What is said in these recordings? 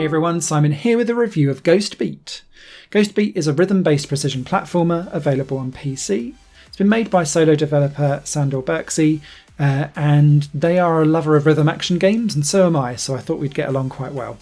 everyone, Simon here with a review of Ghost Beat. Ghost Beat is a rhythm-based precision platformer available on PC. It's been made by solo developer Sandor Berksey, and they are a lover of rhythm action games, and so am I, so I thought we'd get along quite well.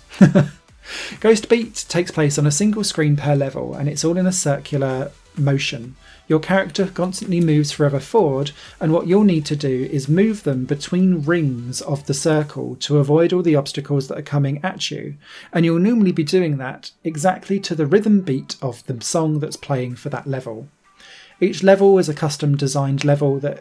Ghost Beat takes place on a single screen per level, and it's all in a circular motion. Your character constantly moves forever forward, and what you'll need to do is move them between rings of the circle to avoid all the obstacles that are coming at you. And you'll normally be doing that exactly to the rhythm beat of the song that's playing for that level. Each level is a custom designed level that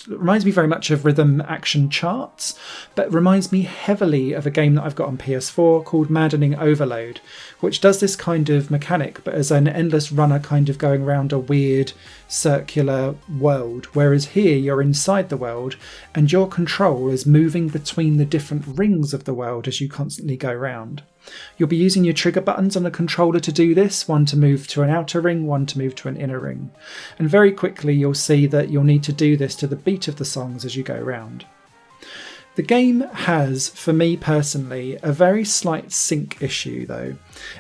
reminds me very much of rhythm action charts, but reminds me heavily of a game that I've got on PS4 called Maddening Overload, which does this kind of mechanic, but as an endless runner kind of going around a weird circular world, whereas here you're inside the world and your control is moving between the different rings of the world as you constantly go round. You'll be using your trigger buttons on the controller to do this, one to move to an outer ring, one to move to an inner ring. And very quickly you'll see that you'll need to do this to the beat of the songs as you go round. The game has, for me personally, a very slight sync issue though,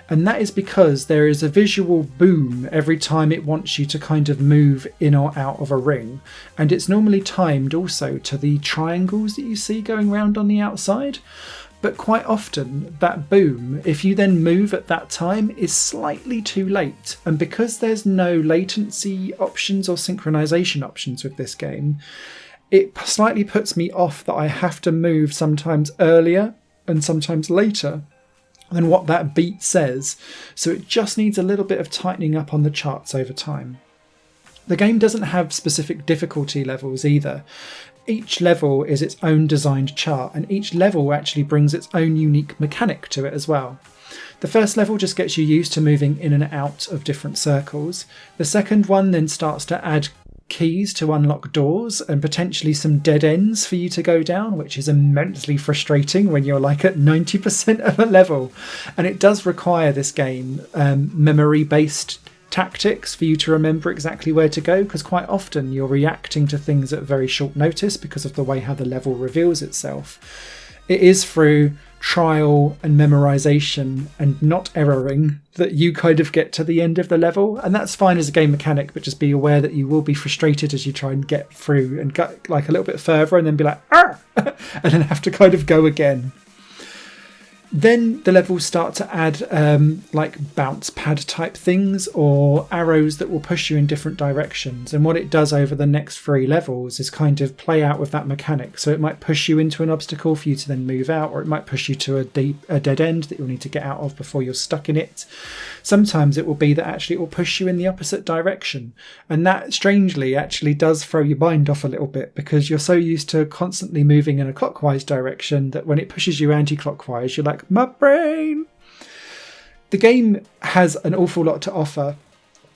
and that is because there is a visual boom every time it wants you to kind of move in or out of a ring, and it's normally timed also to the triangles that you see going round on the outside. But quite often that boom, if you then move at that time, is slightly too late. And because there's no latency options or synchronization options with this game, it slightly puts me off that I have to move sometimes earlier and sometimes later than what that beat says. So it just needs a little bit of tightening up on the charts over time. The game doesn't have specific difficulty levels either. Each level is its own designed chart, and each level actually brings its own unique mechanic to it as well. The first level just gets you used to moving in and out of different circles. The second one then starts to add keys to unlock doors and potentially some dead ends for you to go down, which is immensely frustrating when you're like at 90% of a level. And it does require this game memory-based tactics for you to remember exactly where to go, because quite often you're reacting to things at very short notice because of the way how the level reveals itself. It is through trial and memorization and not erroring that you kind of get to the end of the level, and that's fine as a game mechanic, but just be aware that you will be frustrated as you try and get through and go like a little bit further and then be like ah! and then have to kind of go again. Then the levels start to add like bounce pad type things or arrows that will push you in different directions. And what it does over the next 3 levels is kind of play out with that mechanic. So it might push you into an obstacle for you to then move out, or it might push you to a dead end that you'll need to get out of before you're stuck in it. Sometimes it will be that actually it will push you in the opposite direction. And that strangely actually does throw your mind off a little bit, because you're so used to constantly moving in a clockwise direction that when it pushes you anti-clockwise, you're like, my brain. The game has an awful lot to offer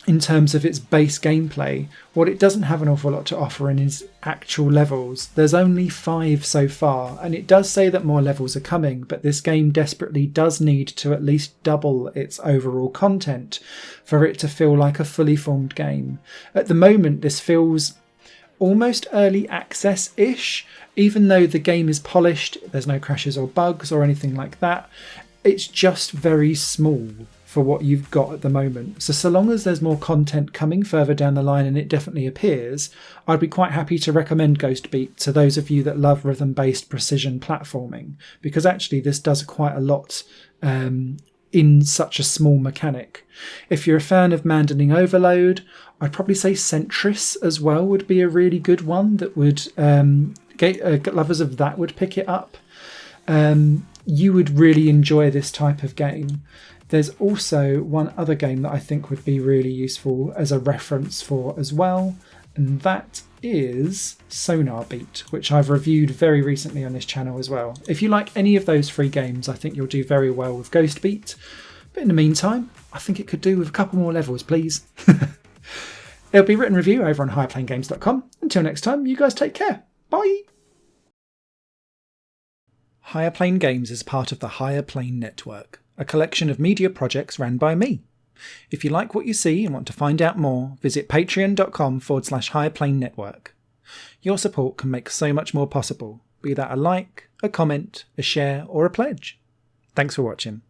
in terms of its base gameplay. What it doesn't have an awful lot to offer in is actual levels. There's only 5 so far, and it does say that more levels are coming, but this game desperately does need to at least double its overall content for it to feel like a fully formed game. At the moment, this feels almost early access-ish, even though the game is polished, there's no crashes or bugs or anything like that. It's just very small for what you've got at the moment. So long as there's more content coming further down the line, and it definitely appears, I'd be quite happy to recommend Ghost Beat to those of you that love rhythm-based precision platforming, because actually this does quite a lot in such a small mechanic. If you're a fan of Maddening Overload, I'd probably say Centris as well would be a really good one that would lovers of that would pick it up. You would really enjoy this type of game. There's also one other game that I think would be really useful as a reference for as well, and that is Sonar Beat, which I've reviewed very recently on this channel as well. If you like any of those 3 games, I think you'll do very well with Ghost Beat. But in the meantime, I think it could do with a couple more levels, please. There'll be a written review over on higherplanegames.com. Until next time, you guys take care. Bye! Higher Plane Games is part of the Higher Plane Network, a collection of media projects ran by me. If you like what you see and want to find out more, visit patreon.com/higherplane-network. Your support can make so much more possible, be that a like, a comment, a share, or a pledge. Thanks for watching.